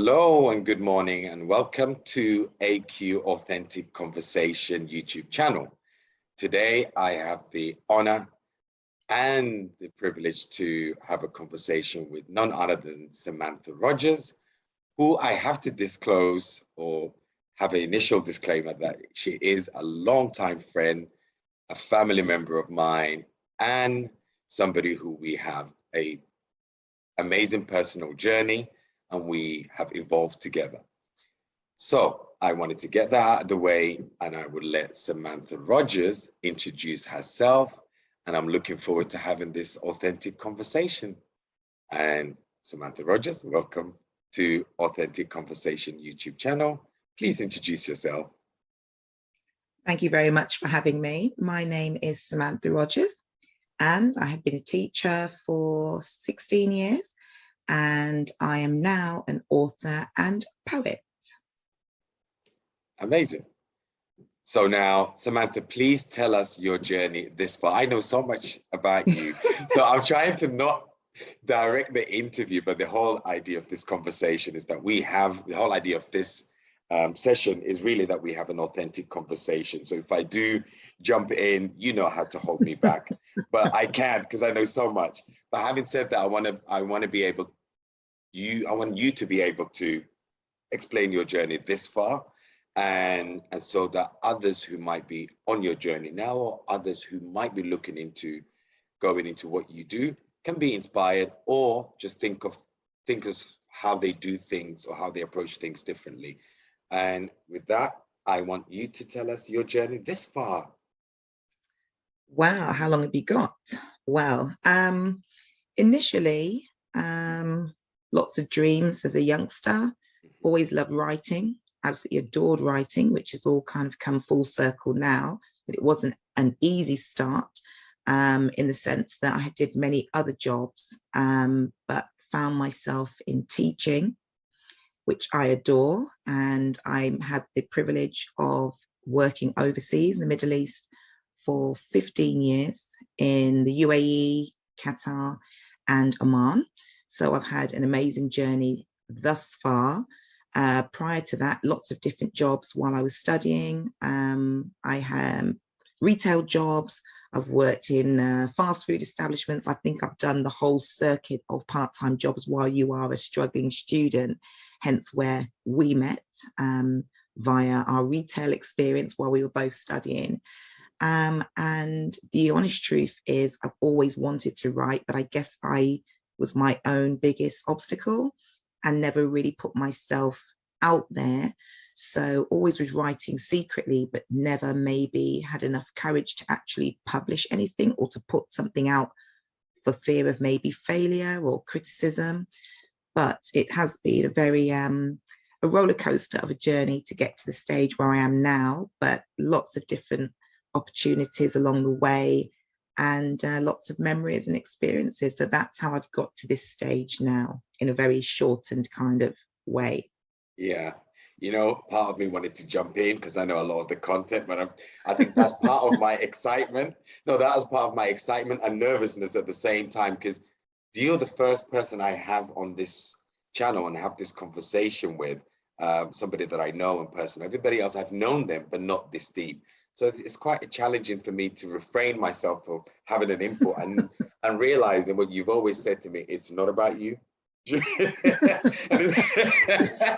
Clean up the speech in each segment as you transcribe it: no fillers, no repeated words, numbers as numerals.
Hello and good morning and welcome to AQ Authentic Conversation YouTube channel. Today I have the honor and the privilege to have a conversation with none other than Samantha Rodgers, who I have to disclose or have an initial disclaimer that she is a longtime friend, a family member of mine, and somebody who we have an amazing personal journey and we have evolved together. So I wanted to get that out of the way and I would let Samantha Rodgers introduce herself, and I'm looking forward to having this authentic conversation. And Samantha Rodgers, welcome to Authentic Conversation YouTube channel. Please introduce yourself. Thank you very much for having me. My name is Samantha Rodgers and I have been a teacher for 16 years. And I am now an author and poet. Amazing. So now, Samantha, please tell us your journey this far. I know so much about you. So I'm trying to not direct the interview, but the whole idea of this conversation is that the whole idea of this session is really that we have an authentic conversation. So if I do jump in, you know how to hold me back, but I can't because I know so much. But having said that, I want to be able I want you to be able to explain your journey this far, and so that others who might be on your journey now or others who might be looking into going into what you do can be inspired or just think of how they do things or how they approach things differently. And with that, I want you to tell us your journey this far. Wow, how long have you got? Well, initially, lots of dreams as a youngster, always loved writing, absolutely adored writing, which has all kind of come full circle now, but it wasn't an easy start in the sense that I did many other jobs, but found myself in teaching, which I adore. And I had the privilege of working overseas in the Middle East for 15 years in the UAE, Qatar, and Oman. So I've had an amazing journey thus far. Prior to that, lots of different jobs while I was studying. I had retail jobs. I've worked in fast food establishments. I think I've done the whole circuit of part-time jobs while you are a struggling student, hence where we met via our retail experience while we were both studying. And the honest truth is I've always wanted to write, but I guess I was my own biggest obstacle and never really put myself out there. So always was writing secretly, but never maybe had enough courage to actually publish anything or to put something out for fear of maybe failure or criticism. But it has been a very a roller coaster of a journey to get to the stage where I am now, but lots of different opportunities along the way and lots of memories and experiences. So that's how I've got to this stage now in a very shortened kind of way. Yeah. You know, part of me wanted to jump in because I know a lot of the content, but I think that's part of my excitement. No, that was part of my excitement and nervousness at the same time, because you're the first person I have on this channel and have this conversation with, somebody that I know in person. Everybody else, I've known them, but not this deep. So it's quite challenging for me to refrain myself from having an input and realizing what you've always said to me, it's not about you.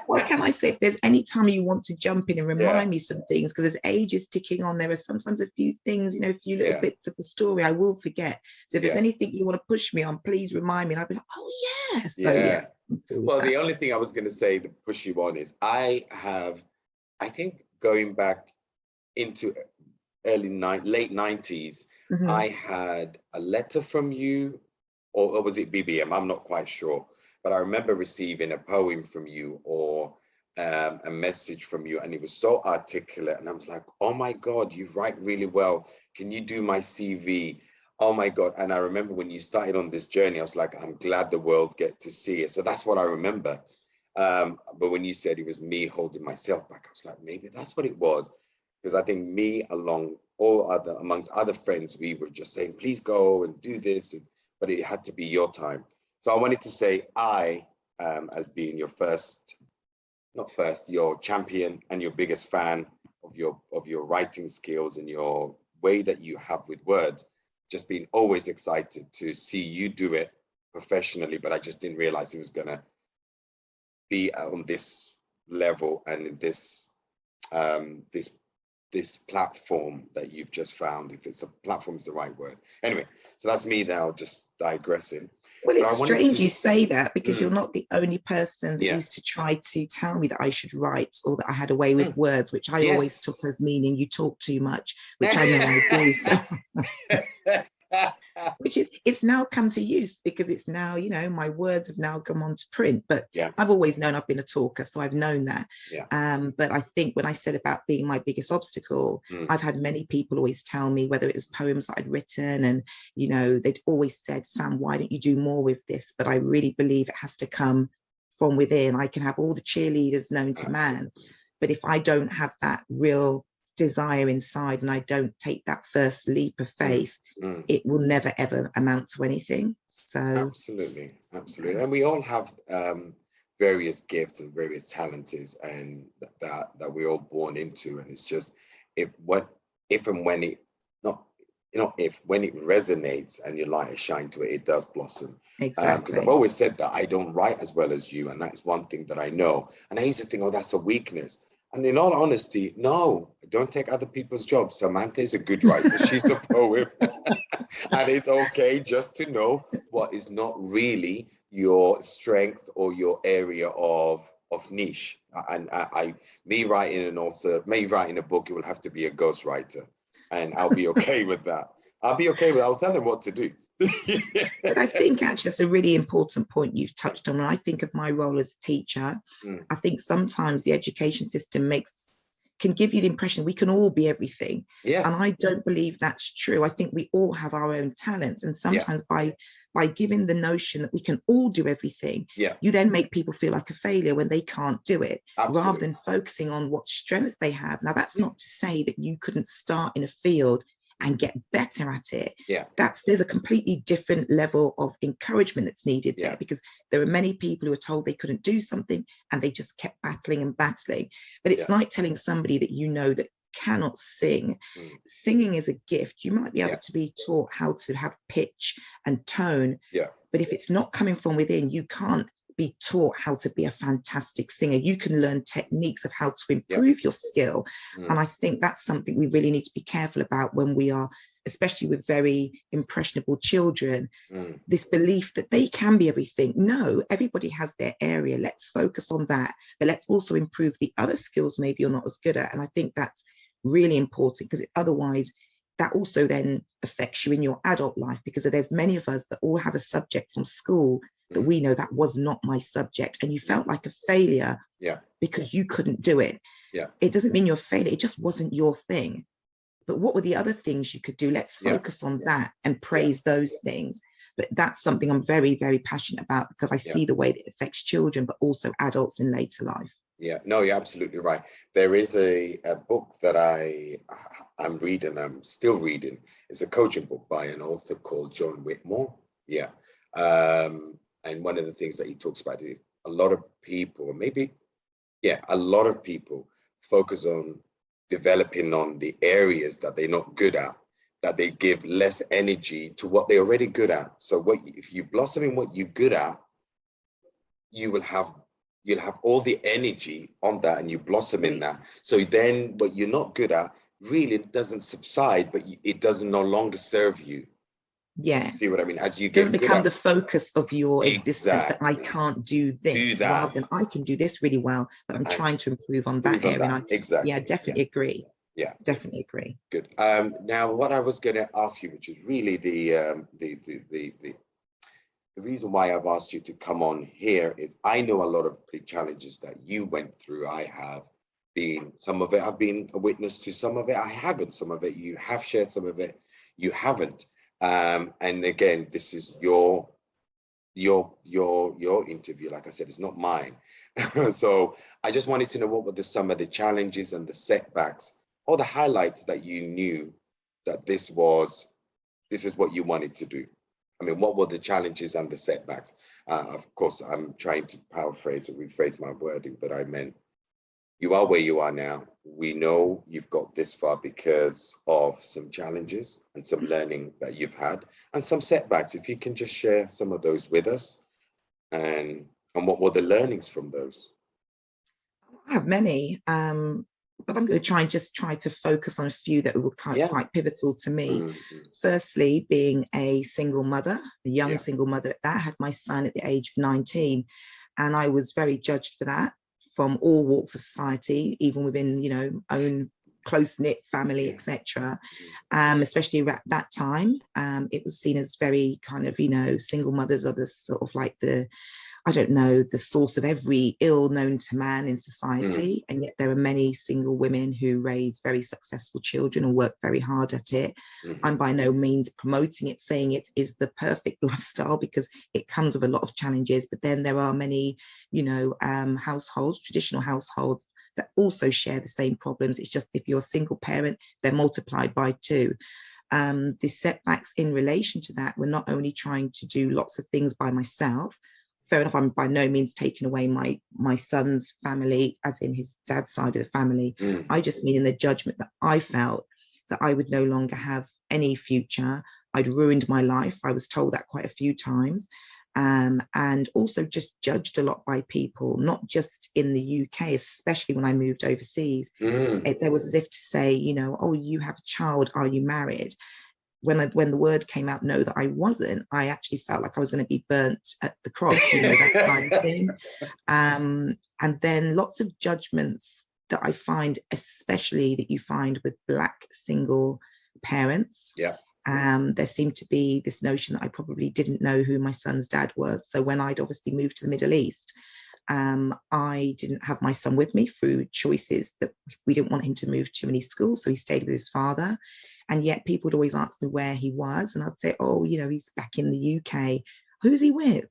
What can I say? If there's any time you want to jump in and remind me some things, because as age is ticking on, there are sometimes a few things, a few little bits of the story I will forget. So if there's anything you want to push me on, please remind me. And I'll be like, oh yeah. So Well, the only thing I was going to say to push you on is I think going back into late 90s, I had a letter from you, or was it BBM? I'm not quite sure. But I remember receiving a poem from you or a message from you, and it was so articulate. And I was like, oh my God, you write really well. Can you do my CV? Oh my God. And I remember when you started on this journey, I was like, I'm glad the world get to see it. So that's what I remember. But when you said it was me holding myself back, I was like, maybe that's what it was. Because I think me amongst other friends, we were just saying, please go and do this. But it had to be your time. So I wanted to say as being your first not first, your champion and your biggest fan of your writing skills and your way that you have with words. Just been always excited to see you do it professionally, but I just didn't realize it was gonna be on this level and in this this platform that you've just found. If it's a platform is the right word. Anyway, so that's me now just digressing. Well, But I it's wanted strange to, you say that, because you're mm, not the only person that yeah. used to try to tell me that I should write or that I had a way with words, which I always took Yes. as meaning you talk too much, which I know I do. So which is, it's now come to use because it's now, you know, my words have now come onto print. But Yeah. I've always known I've been a talker, so I've known that. Yeah. But I think when I said about being my biggest obstacle, I've had many people always tell me, whether it was poems that I'd written, and you know, they'd always said, Sam, why don't you do more with this? But I really believe it has to come from within. I can have all the cheerleaders known to man, but if I don't have that real desire inside and I don't take that first leap of faith, it will never ever amount to anything. So absolutely, absolutely. And we all have various gifts and various talents, and that we're all born into. And it's just if and when it not if when it resonates and your light is shine to it, it does blossom. exactly. Because I've always said that I don't write as well as you, and that's one thing that I know. And I used to think, oh, that's a weakness. And in all honesty, no, don't take other people's jobs. Samantha is a good writer. She's a poet. And it's okay just to know what is not really your strength or your area of niche. And me writing a book, it will have to be a ghostwriter. And I'll be okay with that. I'll tell them what to do. But I think actually that's a really important point you've touched on. When I think of my role as a teacher, I think sometimes the education system can give you the impression we can all be everything. Yes. And I don't believe that's true. I think we all have our own talents. And sometimes by giving the notion that we can all do everything, you then make people feel like a failure when they can't do it. Absolutely. Rather than focusing on what strengths they have. Now, that's not to say that you couldn't start in a field and get better at it. There's a completely different level of encouragement that's needed there, because there are many people who are told they couldn't do something and they just kept battling and battling. But it's like telling somebody that you know that cannot sing. Singing is a gift. You might be able to be taught how to have pitch and tone, but if it's not coming from within, you can't be taught how to be a fantastic singer. You can learn techniques of how to improve your skill. And I think that's something we really need to be careful about when we are, especially with very impressionable children, this belief that they can be everything. No, everybody has their area. Let's focus on that, but let's also improve the other skills maybe you're not as good at. And I think that's really important, because otherwise that also then affects you in your adult life, because there's many of us that all have a subject from school that we know that was not my subject, and you felt like a failure because you couldn't do it. It doesn't mean you're a failure, it just wasn't your thing. But what were the other things you could do? Let's focus on that and praise those things. But that's something I'm very, very passionate about, because I see the way that it affects children, but also adults in later life. Yeah, no, you're absolutely right. There is a book that I'm reading, I'm still reading. It's a coaching book by an author called John Whitmore. And one of the things that he talks about is a lot of people, a lot of people focus on developing on the areas that they're not good at, that they give less energy to what they're already good at. So if you blossom in what you're good at, you'll have all the energy on that, and you blossom in that. So then what you're not good at really doesn't subside, but it doesn't no longer serve you. You see what I mean? As you get doesn't become the focus of your existence, that I can't do this, rather than I can do this really well, but I'm trying to improve on that area. And definitely agree. Definitely agree. Good. Now, what I was going to ask you, which is really the reason why I've asked you to come on here, is I know a lot of the challenges that you went through. Some of it I've been a witness to, some of it I haven't, some of it you have shared, some of it you haven't. And again, this is your interview. Like I said, it's not mine. So I just wanted to know what were some of the challenges and the setbacks, or the highlights that you knew that this is what you wanted to do. I mean, what were the challenges and the setbacks? Of course, I'm trying to paraphrase or rephrase my wording, but I meant you are where you are now. We know you've got this far because of some challenges and some learning that you've had and some setbacks. If you can just share some of those with us, and what were the learnings from those? I have many, but I'm going to try to focus on a few that were Yeah. quite pivotal to me. Mm-hmm. Firstly, being a single mother, a young Yeah. single mother at that, had my son at the age of 19, and I was very judged for that from all walks of society, even within, own close-knit family, Yeah. etc. Especially at that time, it was seen as very kind of, single mothers are the sort of like I don't know, the source of every ill known to man in society. And yet there are many single women who raise very successful children and work very hard at it. I'm by no means promoting it, saying it is the perfect lifestyle, because it comes with a lot of challenges. But then there are many, households, traditional households, that also share the same problems. It's just if you're a single parent, they're multiplied by 2. The setbacks in relation to that were not only trying to do lots of things by myself. Fair enough, I'm by no means taking away my son's family, as in his dad's side of the family. I just mean in the judgment that I felt that I would no longer have any future. I'd ruined my life. I was told that quite a few times. And also just judged a lot by people, not just in the UK, especially when I moved overseas. There was as if to say, oh, you have a child, are you married? When the word came out, no, that I wasn't, I actually felt like I was going to be burnt at the cross, that kind of thing. And then lots of judgments that I find, especially that you find with Black single parents. Yeah. There seemed to be this notion that I probably didn't know who my son's dad was. So when I'd obviously moved to the Middle East, I didn't have my son with me through choices that we didn't want him to move to any schools. So he stayed with his father. And yet people would always ask me where he was. And I'd say, oh, he's back in the UK. Who's he with?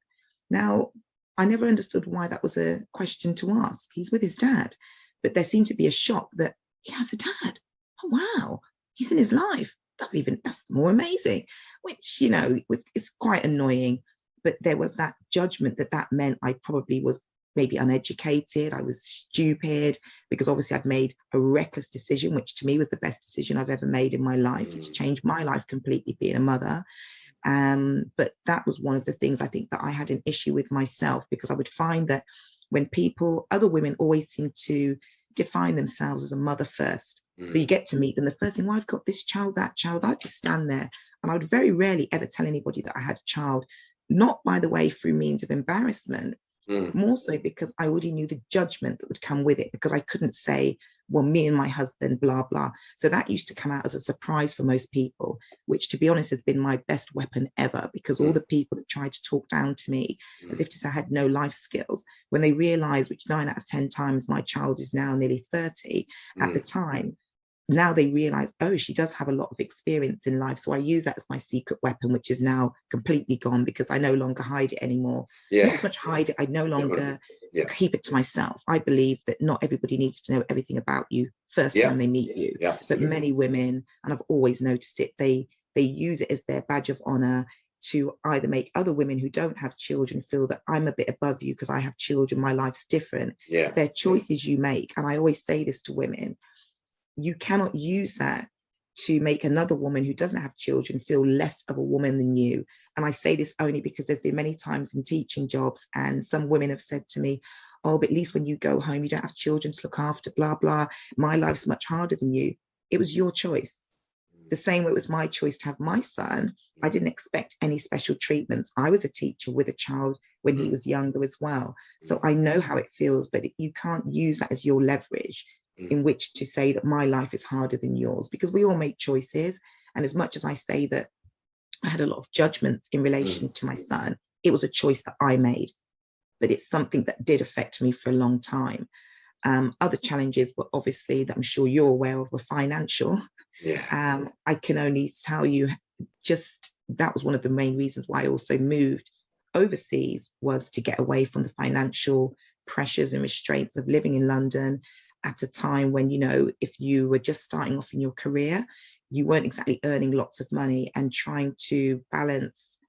Now, I never understood why that was a question to ask. He's with his dad. But there seemed to be a shock that he has a dad. Oh, wow. He's in his life. That's more amazing, which, it's quite annoying. But there was that judgment that meant I probably was maybe uneducated, I was stupid, because obviously I'd made a reckless decision, which to me was the best decision I've ever made in my life. It's changed my life completely, being a mother. But that was one of the things I think that I had an issue with myself, because I would find that when other women always seem to define themselves as a mother first. So you get to meet them, the first thing, well, I've got this child, that child. I'd just stand there, and I would very rarely ever tell anybody that I had a child, not, by the way, through means of embarrassment, more so because I already knew the judgment that would come with it, because I couldn't say, well, me and my husband, blah, blah. So that used to come out as a surprise for most people, which, to be honest, has been my best weapon ever, because all the people that tried to talk down to me as if to say I had no life skills, when they realize, which 9 out of 10 times, my child is now nearly 30 at the time, now they realize, oh, she does have a lot of experience in life. So I use that as my secret weapon, which is now completely gone, because I no longer hide it anymore. Not so much hide it, I no longer keep it to myself. I believe that not everybody needs to know everything about you first time they meet you. But many women, and I've always noticed it, they use it as their badge of honor to either make other women who don't have children feel that I'm a bit above you because I have children, my life's different. They're choices you make. And I always say this to women: you cannot use that to make another woman who doesn't have children feel less of a woman than you. And I say this only because there's been many times in teaching jobs, and some women have said to me, oh, but at least when you go home, you don't have children to look after, blah, blah. My life's much harder than you. It was your choice. The same way it was my choice to have my son. I didn't expect any special treatments. I was a teacher with a child when he was younger as well. So I know how it feels, but you can't use that as your leverage in which to say that my life is harder than yours, because we all make choices. And as much as I say that I had a lot of judgment in relation to my son, it was a choice that I made, but it's something that did affect me for a long time. Other challenges were, obviously, that I'm sure you're aware of, were financial. I can only tell you, just that was one of the main reasons why I also moved overseas, was to get away from the financial pressures and restraints of living in London at a time when, if you were just starting off in your career, you weren't exactly earning lots of money, and trying to balance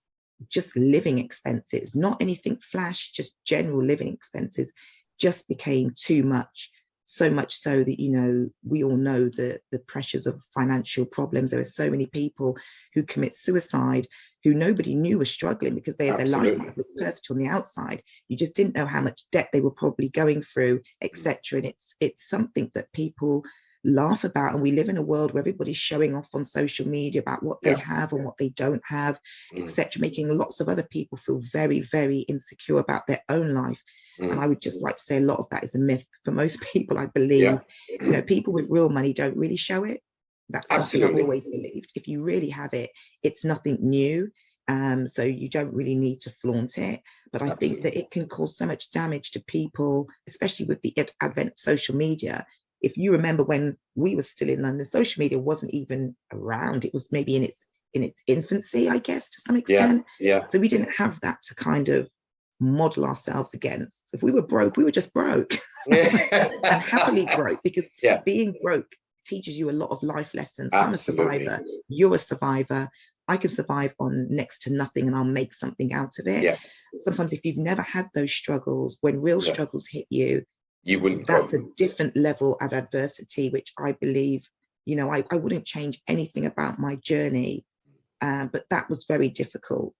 just living expenses, not anything flash, just general living expenses, just became too much. So much so that, you know, we all know the pressures of financial problems. There are so many people who commit suicide who nobody knew were struggling because their life was perfect on the outside. You just didn't know how much debt they were probably going through, etc. And it's something that people laugh about, and we live in a world where everybody's showing off on social media about what they have and what they don't have, etc., making lots of other people feel very, very insecure about their own life. And I would just like to say a lot of that is a myth for most people, I believe. You know, people with real money don't really show it. That's something I've always believed. If you really have it, it's nothing new. So you don't really need to flaunt it. But I think that it can cause so much damage to people, especially with the advent of social media. If you remember when we were still in London, social media wasn't even around. It was maybe in its infancy, I guess, to some extent. So we didn't have that to kind of model ourselves against. If we were broke, we were just broke and happily broke, because being broke teaches you a lot of life lessons. I'm a survivor, you're a survivor. I can survive on next to nothing and I'll make something out of it. Sometimes if you've never had those struggles, when real struggles hit you, that's a different level of adversity, which I believe, you know, I wouldn't change anything about my journey, but that was very difficult.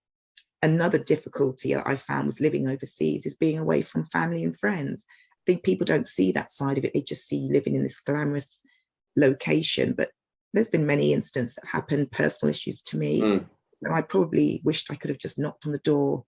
Another difficulty that I found was living overseas is being away from family and friends. I think people don't see that side of it. They just see you living in this glamorous location, but there's been many incidents that happened, personal issues to me, and I probably wished I could have just knocked on the door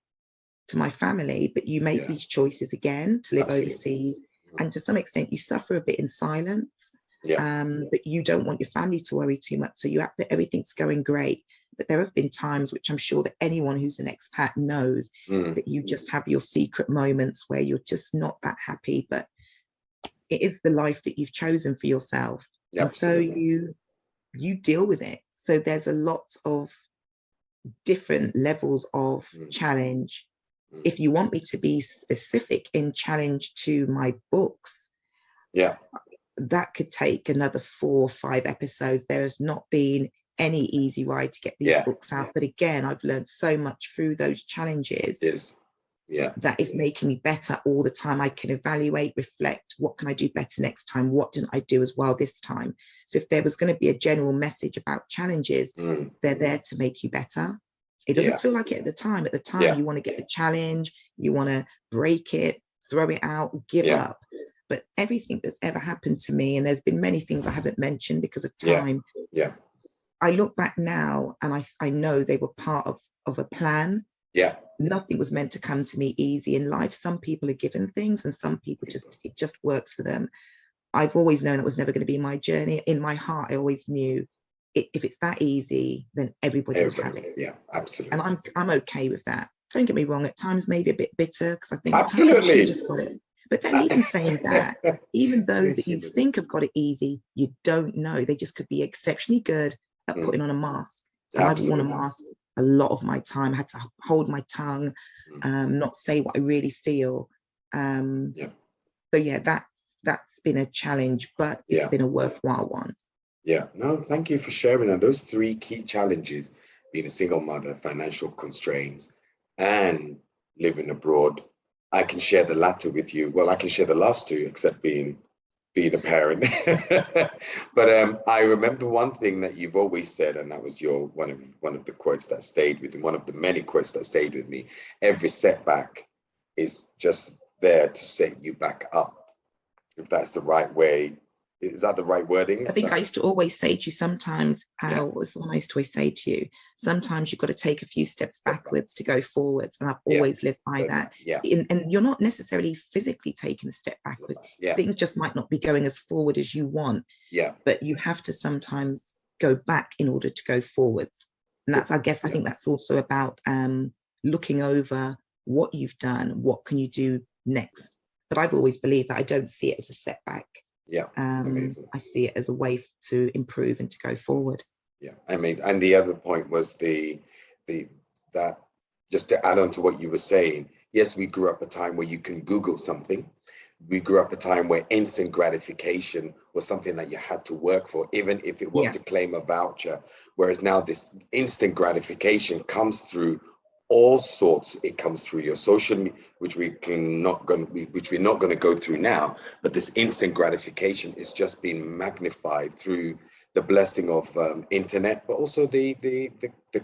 to my family. But you make these choices again to live overseas, and to some extent you suffer a bit in silence, but you don't want your family to worry too much, so you have to, everything's going great. But there have been times, which I'm sure that anyone who's an expat knows, that you just have your secret moments where you're just not that happy, but it is the life that you've chosen for yourself. And so you deal with it. So there's a lot of different levels of challenge. If you want me to be specific in challenge to my books, that could take another 4 or 5 episodes. There has not been any easy ride to get these books out. But again, I've learned so much through those challenges. That is making me better all the time. I can evaluate, reflect, what can I do better next time? What didn't I do as well this time? So if there was going to be a general message about challenges, they're there to make you better. It doesn't feel like it at the time. At the time, you want to get the challenge, you want to break it, throw it out, give up. But everything that's ever happened to me, and there's been many things I haven't mentioned because of time. I look back now and I know they were part of a plan. Nothing was meant to come to me easy in life. Some people are given things and some people it just works for them. I've always known that was never going to be my journey. In my heart, I always knew if it's that easy, then everybody would have it. Absolutely. And I'm okay with that. Don't get me wrong, at times maybe a bit bitter because I think absolutely you just got it. But then even saying that, even those that you think have got it easy, you don't know. They just could be exceptionally good at putting on a mask. And I've worn a mask a lot of my time. I had to hold my tongue, not say what I really feel. So yeah, that's been a challenge, but it's been a worthwhile one. No, thank you for sharing that. Those 3 key challenges, being a single mother, financial constraints, and living abroad. I can share the latter with you. Well, I can share the last 2, except being a parent. But I remember one thing that you've always said, and that was your one of the quotes that stayed with me, one of the many quotes that stayed with me. Every setback is just there to set you back up. If that's the right way, is that the right wording? I think I used to always say to you sometimes, what was the one I used to always say to you? Sometimes you've got to take a few steps backwards to go forwards. And I've always lived by that. And you're not necessarily physically taking a step backward. Things just might not be going as forward as you want. But you have to sometimes go back in order to go forwards. And that's, I think that's also about looking over what you've done, what can you do next. But I've always believed that I don't see it as a setback. I see it as a way to improve and to go forward. I mean, and the other point was that just to add on to what you were saying, yes, we grew up a time where you can Google something. We grew up a time where instant gratification was something that you had to work for, even if it was to claim a voucher. Whereas now this instant gratification comes through all sorts. It comes through your social media, which we're not going to go through now, but this instant gratification is just being magnified through the blessing of internet, but also the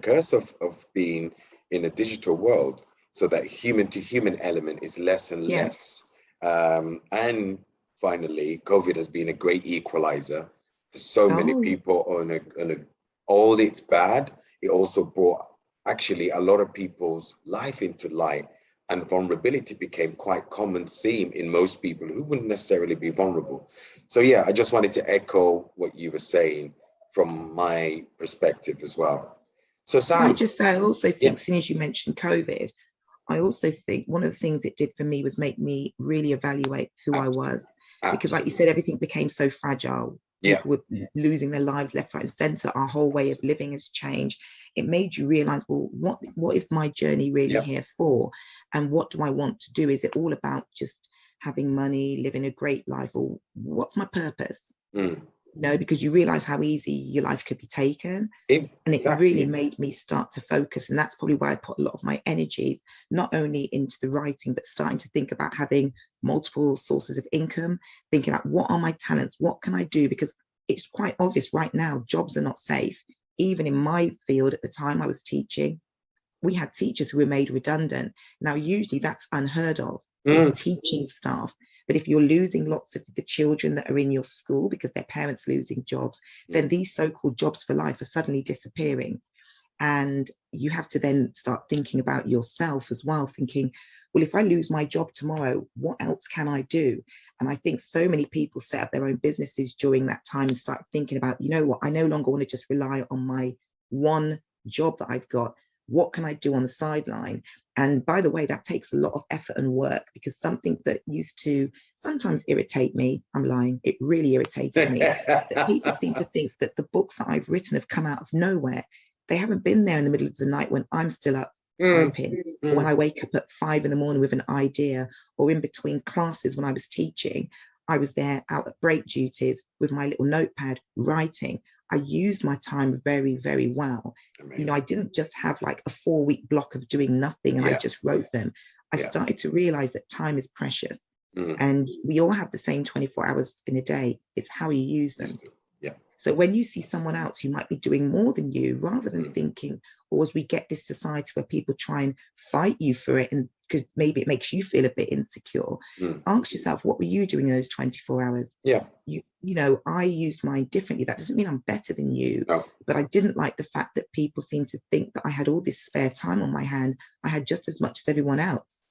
curse of being in a digital world, so that human to human element is less and less. And finally, COVID has been a great equalizer for so many people. All it's bad, it also brought actually a lot of people's life into light, and vulnerability became quite common theme in most people who wouldn't necessarily be vulnerable. So yeah, I just wanted to echo what you were saying from my perspective as well. So Sam, I just say, I also think, as soon as you mentioned COVID, I also think one of the things it did for me was make me really evaluate who I was. Because like you said, everything became so fragile. People were losing their lives left, right, and center. Our whole way of living has changed. It made you realize, well, what is my journey really here for? And what do I want to do? Is it all about just having money, living a great life, or what's my purpose? Because you realize how easy your life could be taken. And it really made me start to focus. And that's probably why I put a lot of my energies, not only into the writing, but starting to think about having multiple sources of income, thinking about what are my talents? What can I do? Because it's quite obvious right now, jobs are not safe. Even in my field at the time I was teaching, we had teachers who were made redundant. Now, usually that's unheard of with teaching staff. But if you're losing lots of the children that are in your school because their parents losing jobs, then these so-called jobs for life are suddenly disappearing. And you have to then start thinking about yourself as well, thinking, well, if I lose my job tomorrow, what else can I do? And I think so many people set up their own businesses during that time and start thinking about, you know what, I no longer want to just rely on my one job that I've got. What can I do on the sideline? And by the way, that takes a lot of effort and work, because something that used to sometimes irritate me, I'm lying, it really irritated me, that people seem to think that the books that I've written have come out of nowhere. They haven't been there in the middle of the night when I'm still up typing, or when I wake up at 5 a.m. with an idea, or in between classes when I was teaching. I was there out at break duties with my little notepad writing. I used my time very, very well. Amazing. I didn't just have like a 4-week block of doing nothing and I just wrote them. I started to realize that time is precious, and we all have the same 24 hours in a day. It's how you use them. So when you see someone else who might be doing more than you, rather than thinking, or as we get this society where people try and fight you for it, and because maybe it makes you feel a bit insecure, ask yourself, what were you doing in those 24 hours? I used mine differently. That doesn't mean I'm better than you, but I didn't like the fact that people seem to think that I had all this spare time on my hand. I had just as much as everyone else.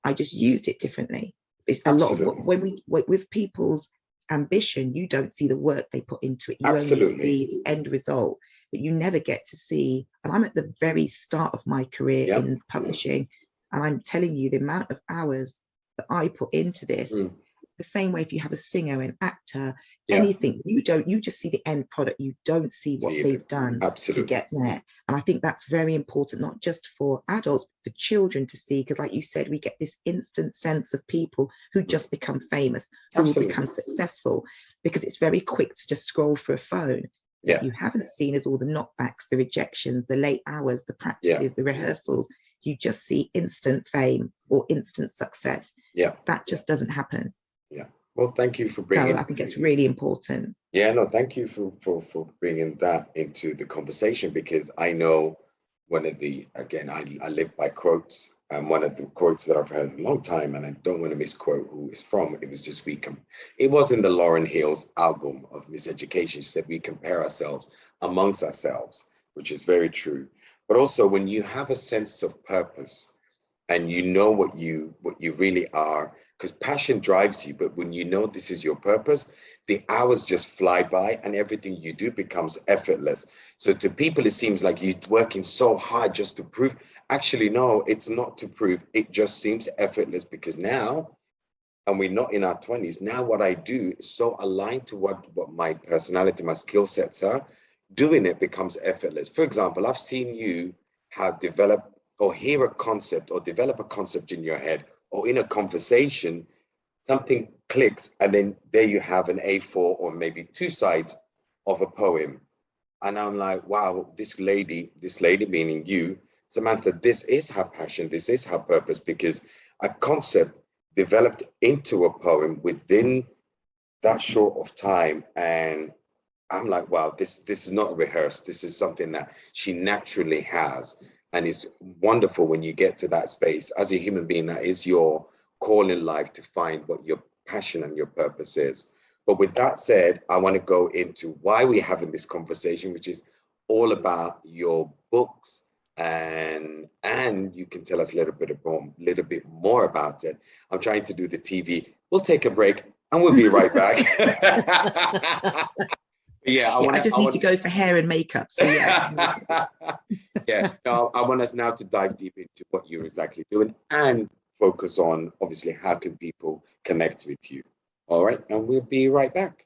I just used it differently. It's a lot of when with people's ambition, you don't see the work they put into it. You only see the end result, but you never get to see. And I'm at the very start of my career in publishing, and I'm telling you the amount of hours that I put into this. The same way, if you have a singer, an actor, anything, you just see the end product. You don't see what they've done to get there. And I think that's very important, not just for adults, but for children to see, because like you said, we get this instant sense of people who just become famous, who will become successful, because it's very quick to just scroll for a phone. What you haven't seen is all the knockbacks, the rejections, the late hours, the practices, the rehearsals. You just see instant fame or instant success. That just doesn't happen. Well, thank you for bringing. I think it's really important. Thank you for bringing that into the conversation, because I know one of the, again, I live by quotes, and one of the quotes that I've heard a long time, and I don't want to misquote who it's from. It was just it was in the Lauryn Hill's album of Miseducation. She said we compare ourselves amongst ourselves, which is very true. But also, when you have a sense of purpose and you know what you really are, because passion drives you, but when you know this is your purpose, the hours just fly by and everything you do becomes effortless. So to people, it seems like you're working so hard just to prove. Actually, no, it's not to prove. It just seems effortless, because now, and we're not in our 20s, now what I do is so aligned to what my personality, my skill sets are. Doing it becomes effortless. For example, I've seen you have developed or hear a concept or develop a concept in your head, or in a conversation, something clicks, and then there you have an A4 or maybe 2 sides of a poem. And I'm like, wow, this lady meaning you, Samantha, this is her passion, this is her purpose, because a concept developed into a poem within that short of time. And I'm like, wow, this is not rehearsed. This is something that she naturally has. And it's wonderful when you get to that space. As a human being, that is your call in life, to find what your passion and your purpose is. But with that said, I want to go into why we're having this conversation, which is all about your books. And you can tell us a little bit more about it. I'm trying to do the TV. We'll take a break and we'll be right back. Yeah, I just need to go for hair and makeup. So yeah. Yeah, no, I want us now to dive deep into what you're exactly doing and focus on, obviously, how can people connect with you. All right, and we'll be right back.